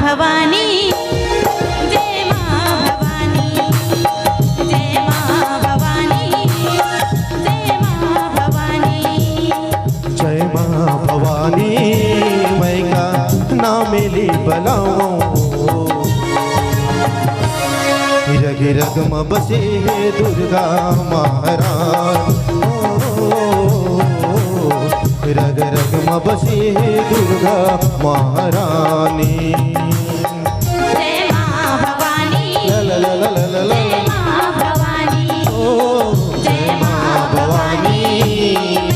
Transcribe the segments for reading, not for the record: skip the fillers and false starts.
भवानी जय माँ भवानी जय माँ भवानी जय माँ भवानी जय माँ भवानी मैं का नाम ली बलाओ रग रग में बसे है दुर्गा महारानी रग रग में बसे है दुर्गा महारानी जय माँ भवानी ला ला ला ला ला ला जय माँ भवानी जय माँ भवानी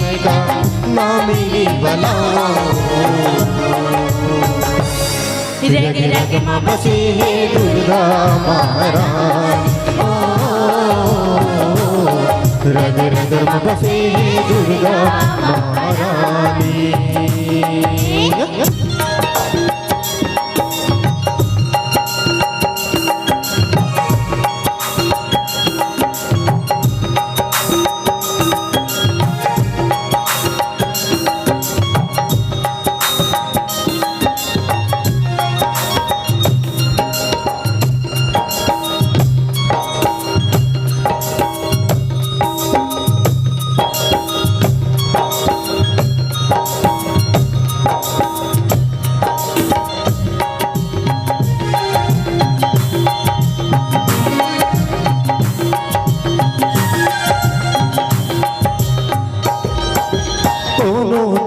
मैं का नाम ली बलाओ रग रग में बसे है दुर्गा महारानी रग रग में बसे है दुर्गा महारानी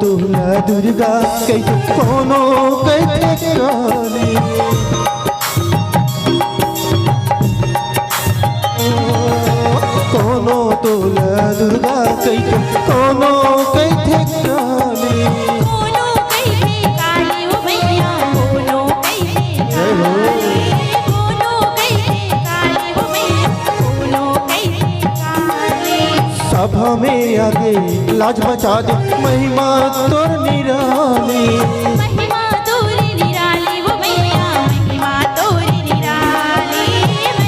तुला दुर्गा कैसे कोनो कैसे रानी कोनो तुला दुर्गा कैसे कोनो कैसे रानी कोनो कैसे काली वो मैया कोनो कैसे काली कोनो कैसे काली वो मैया कोनो कैसे काली सभा में आगे लाज बचा दे महिमा तोर निराली महिमा तोरी निराली वो मैया महिमा तोरी निराली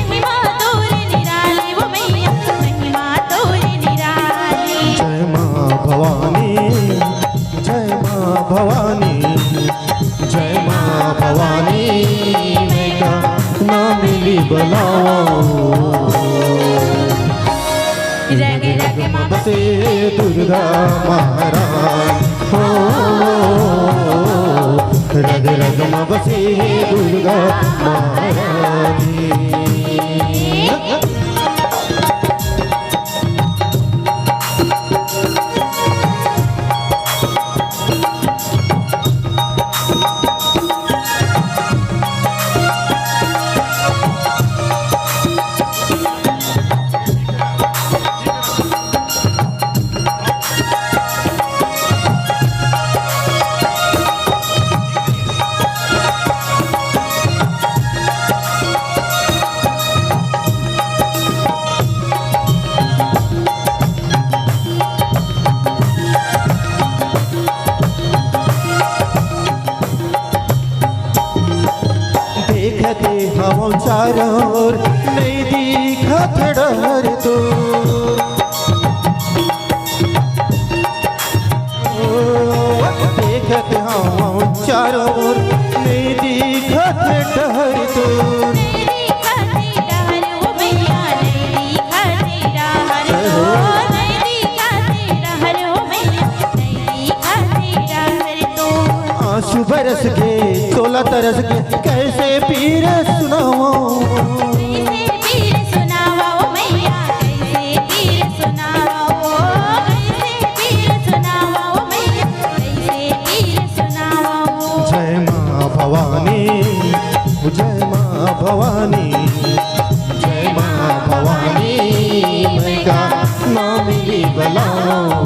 महिमा तोरी निराली वो मैया महिमा तोरी निराली जय माँ भवानी जय माँ भवानी जय माँ भवानी मैं का नाम ली बलाओ रग रग में बसे दुर्गा महारानी रग रग में बसे दुर्गा महारानी देखते हम चारों ओर नहीं दिखत डर तो देखते हम चारों ओर नहीं दिखत डर तो तेरी खाती डहर वो मैया तेरी खाती डहर हो तेरी खाती डहर हो मैया तेरी खाती डहर तो आंसू बरस के तोला तरस के कैसे पीर सुनाओ कैसे पीर सुनावा ओ मैया कैसे पीर सुनावा ओ कैसे पीर सुनावा ओ मैया कैसे पीर सुनावा ओ जय माँ भवानी जय माँ भवानी जय माँ भवानी मैं का नाम ली बलाओ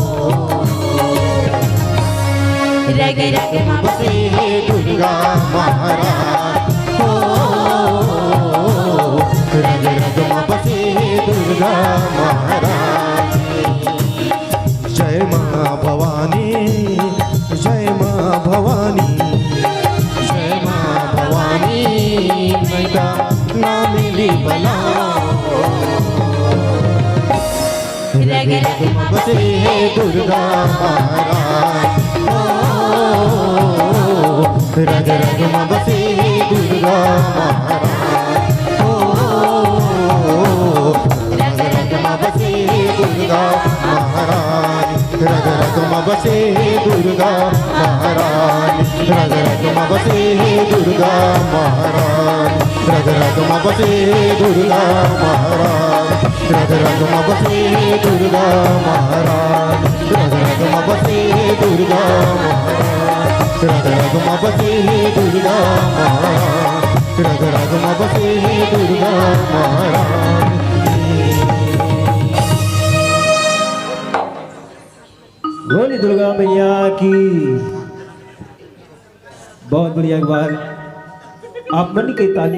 रग रग में बसे दुर्गा महारानी रग रग में बसे दुर्गा महारानी जय माँ भवानी जय माँ भवानी जय माँ भवानी मैं का नाम ली बलाओ रग रग में बसे दुर्गा महारानी रग रग में बसे दुर्गा महारानी ओ रग रग में बसे दुर्गा महारानी रग रग में बसे दुर्गा महारानी रग रग में बसे दुर्गा महारानी रग रग में बसे दुर्गा महारानी रग रग में बसे दुर्गा महारानी रग रग में बसे दुर्गा महारानी रग रग में बसे दुर्गा महारानी रग रग में बसे दुर्गा महारानी बोली दुर्गा मैया की। बहुत बढ़िया, एक बार आप मन के ताली